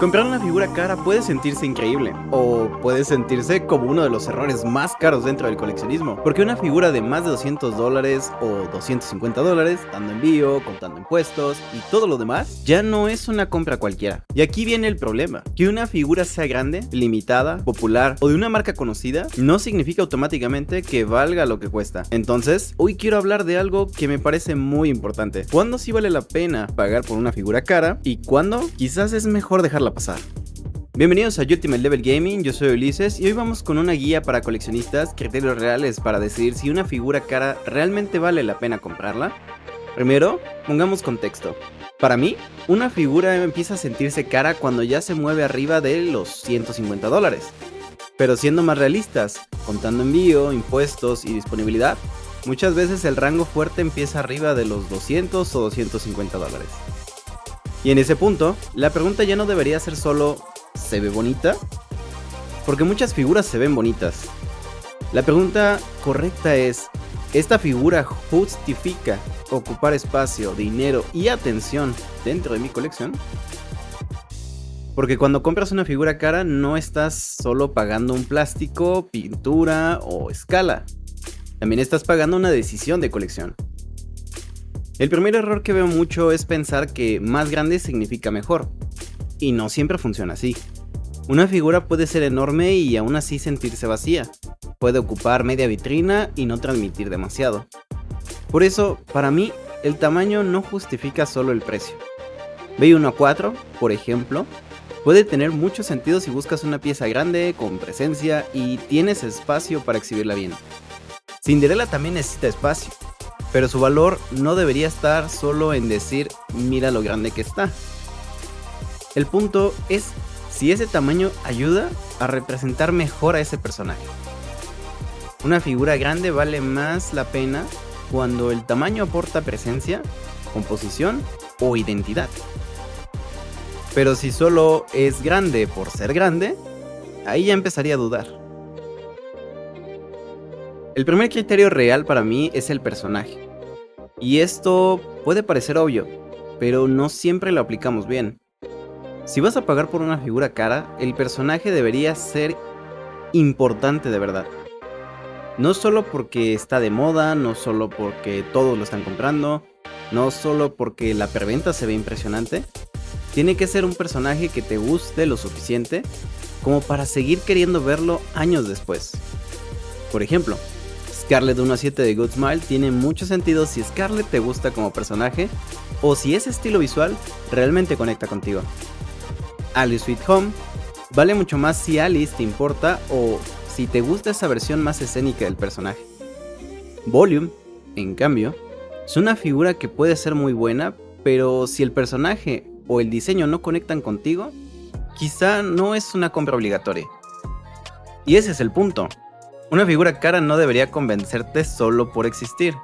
Comprar una figura cara puede sentirse increíble, o puede sentirse como uno de los errores más caros dentro del coleccionismo, porque una figura de más de $200 o $250, dando envío, contando impuestos y todo lo demás, ya no es una compra cualquiera. Y aquí viene el problema, que una figura sea grande, limitada, popular o de una marca conocida, no significa automáticamente que valga lo que cuesta. Entonces, hoy quiero hablar de algo que me parece muy importante. ¿Cuándo sí vale la pena pagar por una figura cara? ¿Y cuándo quizás es mejor dejarla pasar? Bienvenidos a Ultimate Level Gaming, yo soy Ulises y hoy vamos con una guía para coleccionistas, criterios reales para decidir si una figura cara realmente vale la pena comprarla. Primero, pongamos contexto. Para mí, una figura empieza a sentirse cara cuando ya se mueve arriba de los $150. Pero siendo más realistas, contando envío, impuestos y disponibilidad, muchas veces el rango fuerte empieza arriba de los $200 o $250. Y en ese punto, la pregunta ya no debería ser solo ¿se ve bonita? Porque muchas figuras se ven bonitas. La pregunta correcta es, ¿esta figura justifica ocupar espacio, dinero y atención dentro de mi colección? Porque cuando compras una figura cara no estás solo pagando un plástico, pintura o escala. También estás pagando una decisión de colección. El primer error que veo mucho es pensar que más grande significa mejor. Y no siempre funciona así. Una figura puede ser enorme y aún así sentirse vacía. Puede ocupar media vitrina y no transmitir demasiado. Por eso, para mí, el tamaño no justifica solo el precio. B1A4, por ejemplo, puede tener mucho sentido si buscas una pieza grande, con presencia y tienes espacio para exhibirla bien. Cinderella también necesita espacio, pero su valor no debería estar solo en decir mira lo grande que está. El punto es si ese tamaño ayuda a representar mejor a ese personaje. Una figura grande vale más la pena cuando el tamaño aporta presencia, composición o identidad. Pero si solo es grande por ser grande, ahí ya empezaría a dudar. El primer criterio real para mí es el personaje. Y esto puede parecer obvio, pero no siempre lo aplicamos bien. Si vas a pagar por una figura cara, el personaje debería ser importante de verdad. No solo porque está de moda, no solo porque todos lo están comprando, no solo porque la preventa se ve impresionante. Tiene que ser un personaje que te guste lo suficiente como para seguir queriendo verlo años después. Por ejemplo, Scarlet 1-7 de Good Smile tiene mucho sentido si Scarlet te gusta como personaje o si ese estilo visual realmente conecta contigo. Alice Sweet Home vale mucho más si Alice te importa o si te gusta esa versión más escénica del personaje. Volume, en cambio, es una figura que puede ser muy buena, pero si el personaje o el diseño no conectan contigo, quizá no es una compra obligatoria. Y ese es el punto. Una figura cara no debería convencerte solo por existir.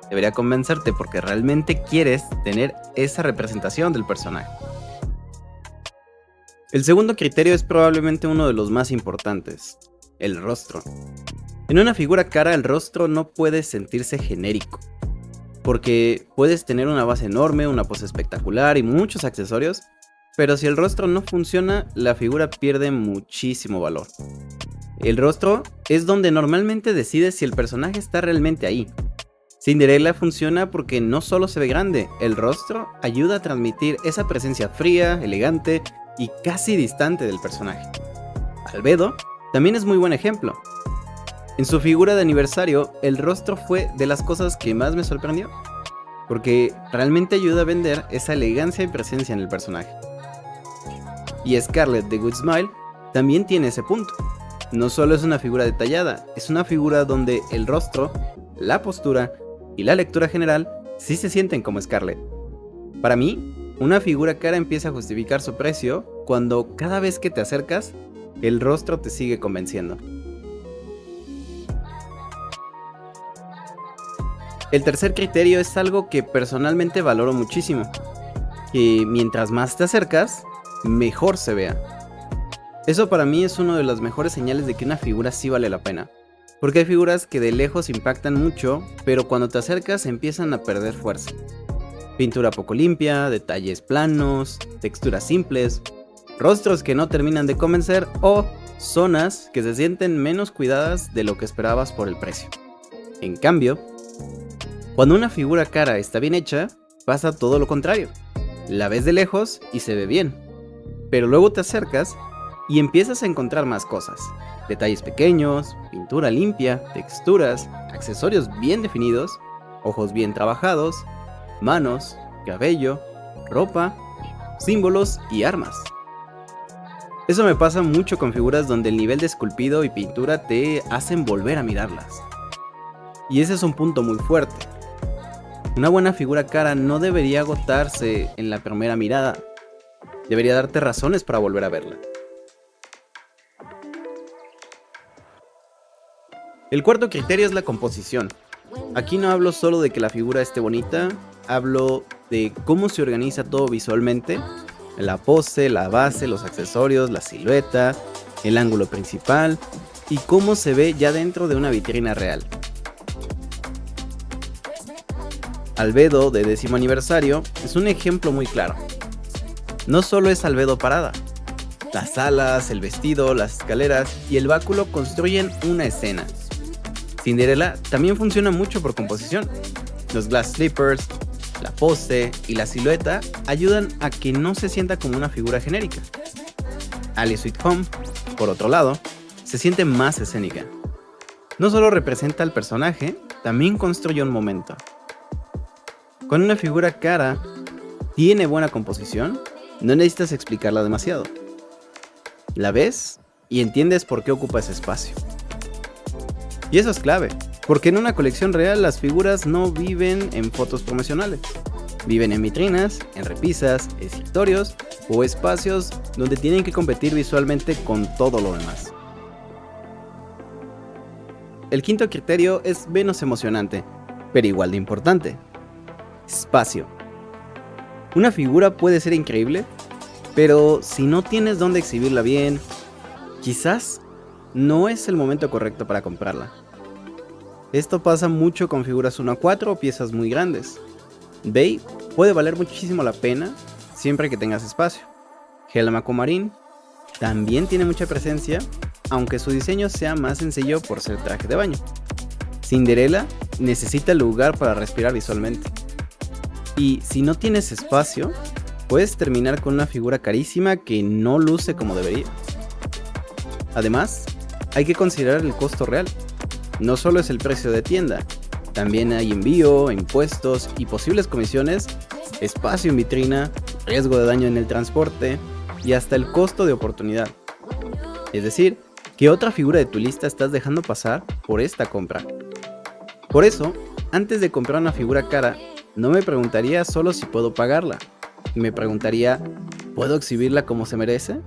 Debería convencerte porque realmente quieres tener esa representación del personaje. El segundo criterio es probablemente uno de los más importantes: el rostro. En una figura cara el rostro no puede sentirse genérico, porque puedes tener una base enorme, una pose espectacular y muchos accesorios, pero si el rostro no funciona, la figura pierde muchísimo valor. El rostro es donde normalmente decides si el personaje está realmente ahí. Cinderella funciona porque no solo se ve grande, el rostro ayuda a transmitir esa presencia fría, elegante y casi distante del personaje. Albedo también es muy buen ejemplo. En su figura de aniversario, el rostro fue de las cosas que más me sorprendió, porque realmente ayuda a vender esa elegancia y presencia en el personaje. Y Scarlet de Good Smile también tiene ese punto. No solo es una figura detallada, es una figura donde el rostro, la postura y la lectura general sí se sienten como Scarlet. Para mí, una figura cara empieza a justificar su precio cuando cada vez que te acercas, el rostro te sigue convenciendo. El tercer criterio es algo que personalmente valoro muchísimo, que mientras más te acercas, mejor se vea. Eso para mí es una de las mejores señales de que una figura sí vale la pena, porque hay figuras que de lejos impactan mucho, pero cuando te acercas empiezan a perder fuerza. Pintura poco limpia, detalles planos, texturas simples, rostros que no terminan de convencer o zonas que se sienten menos cuidadas de lo que esperabas por el precio. En cambio, cuando una figura cara está bien hecha, pasa todo lo contrario. La ves de lejos y se ve bien, pero luego te acercas y empiezas a encontrar más cosas. Detalles pequeños, pintura limpia, texturas, accesorios bien definidos, ojos bien trabajados, manos, cabello, ropa, símbolos y armas. Eso me pasa mucho con figuras donde el nivel de esculpido y pintura te hacen volver a mirarlas. Y ese es un punto muy fuerte. Una buena figura cara no debería agotarse en la primera mirada. Debería darte razones para volver a verla. El cuarto criterio es la composición. Aquí no hablo solo de que la figura esté bonita, hablo de cómo se organiza todo visualmente. La pose, la base, los accesorios, la silueta, el ángulo principal y cómo se ve ya dentro de una vitrina real. Albedo de 10º aniversario es un ejemplo muy claro. No solo es Albedo parada. Las alas, el vestido, las escaleras y el báculo construyen una escena. Cinderella también funciona mucho por composición. Los glass slippers, la pose y la silueta ayudan a que no se sienta como una figura genérica. Alice Sweet Home, por otro lado, se siente más escénica. No solo representa al personaje, también construye un momento. Cuando una figura cara tiene buena composición, no necesitas explicarla demasiado. La ves y entiendes por qué ocupa ese espacio. Y eso es clave, porque en una colección real las figuras no viven en fotos promocionales. Viven en vitrinas, en repisas, escritorios o espacios donde tienen que competir visualmente con todo lo demás. El quinto criterio es menos emocionante, pero igual de importante. Espacio. Una figura puede ser increíble, pero si no tienes dónde exhibirla bien, quizás no es el momento correcto para comprarla. Esto pasa mucho con figuras 1-4 o piezas muy grandes. Bey puede valer muchísimo la pena siempre que tengas espacio. Helma Aquamarine también tiene mucha presencia, aunque su diseño sea más sencillo por ser traje de baño. Cinderella necesita lugar para respirar visualmente. Y si no tienes espacio, puedes terminar con una figura carísima que no luce como debería. Además, hay que considerar el costo real. No solo es el precio de tienda, también hay envío, impuestos y posibles comisiones, espacio en vitrina, riesgo de daño en el transporte y hasta el costo de oportunidad. Es decir, ¿qué otra figura de tu lista estás dejando pasar por esta compra? Por eso, antes de comprar una figura cara, no me preguntaría solo si puedo pagarla. Me preguntaría, ¿puedo exhibirla como se merece?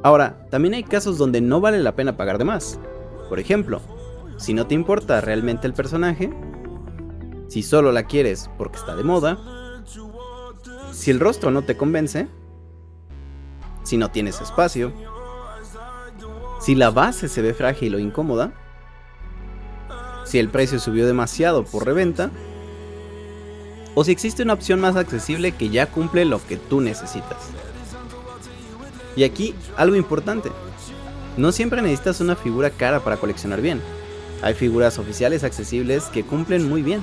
Ahora, también hay casos donde no vale la pena pagar de más. Por ejemplo, si no te importa realmente el personaje, si solo la quieres porque está de moda, si el rostro no te convence, si no tienes espacio, si la base se ve frágil o incómoda, si el precio subió demasiado por reventa, o si existe una opción más accesible que ya cumple lo que tú necesitas. Y aquí, algo importante. No siempre necesitas una figura cara para coleccionar bien. Hay figuras oficiales accesibles que cumplen muy bien.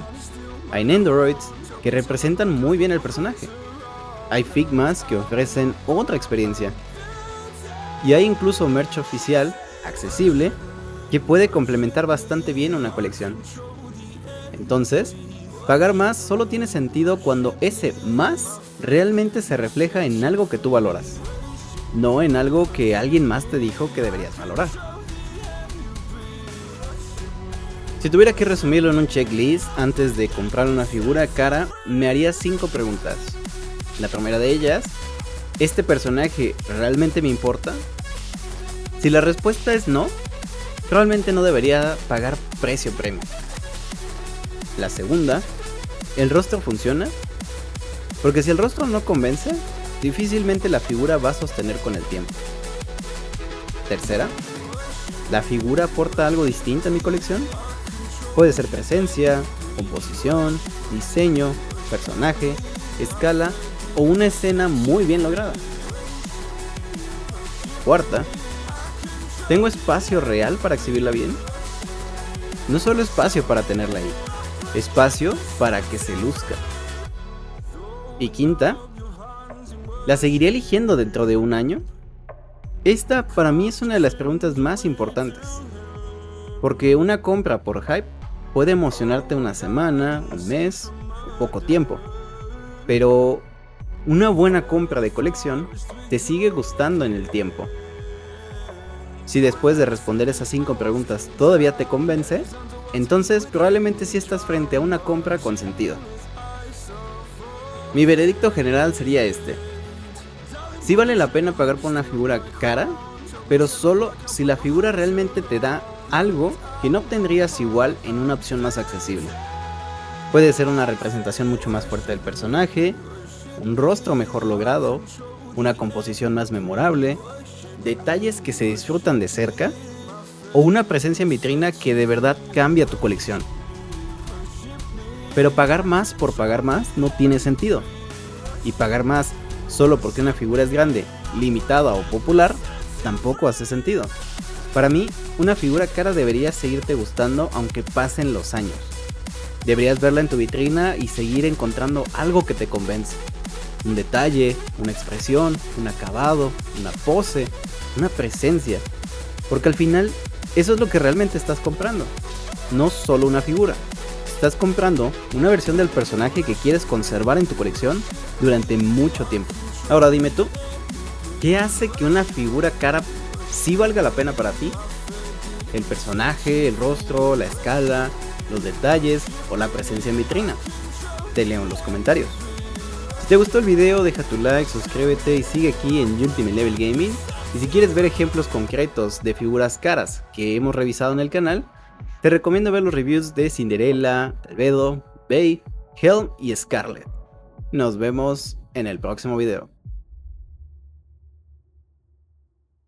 Hay Nendoroids que representan muy bien el personaje. Hay Figmas que ofrecen otra experiencia. Y hay incluso merch oficial, accesible, que puede complementar bastante bien una colección. Entonces, pagar más solo tiene sentido cuando ese más realmente se refleja en algo que tú valoras, no en algo que alguien más te dijo que deberías valorar. Si tuviera que resumirlo en un checklist antes de comprar una figura cara, me haría 5 preguntas. La primera de ellas, ¿este personaje realmente me importa? Si la respuesta es no, probablemente no debería pagar precio premium. La segunda, ¿el rostro funciona? Porque si el rostro no convence, difícilmente la figura va a sostener con el tiempo. Tercera, ¿la figura aporta algo distinto a mi colección? Puede ser presencia, composición, diseño personaje, escala o una escena muy bien lograda. Cuarta, ¿tengo espacio real para exhibirla bien? No solo espacio para tenerla ahí, espacio para que se luzca. Y quinta, ¿la seguiré eligiendo dentro de un año? Esta para mí es una de las preguntas más importantes, porque una compra por hype puede emocionarte una semana, un mes o poco tiempo, pero una buena compra de colección te sigue gustando en el tiempo. Si después de responder esas 5 preguntas todavía te convence, entonces probablemente sí estás frente a una compra con sentido. Mi veredicto general sería este. Sí vale la pena pagar por una figura cara, pero solo si la figura realmente te da algo que no obtendrías igual en una opción más accesible. Puede ser una representación mucho más fuerte del personaje, un rostro mejor logrado, una composición más memorable, detalles que se disfrutan de cerca, o una presencia en vitrina que de verdad cambia tu colección. Pero pagar más por pagar más no tiene sentido. Y pagar más solo porque una figura es grande, limitada o popular, tampoco hace sentido. Para mí, una figura cara debería seguirte gustando aunque pasen los años. Deberías verla en tu vitrina y seguir encontrando algo que te convence. Un detalle, una expresión, un acabado, una pose, una presencia. Porque al final, eso es lo que realmente estás comprando. No solo una figura. Estás comprando una versión del personaje que quieres conservar en tu colección durante mucho tiempo. Ahora dime tú, ¿qué hace que una figura cara sí valga la pena para ti? ¿El personaje, el rostro, la escala, los detalles o la presencia en vitrina? Te leo en los comentarios. Si te gustó el video, deja tu like, suscríbete y sigue aquí en Ultimate Level Gaming. Y si quieres ver ejemplos concretos de figuras caras que hemos revisado en el canal, te recomiendo ver los reviews de Cinderella, Albedo, Bey, Helm y Scarlet. Nos vemos en el próximo video.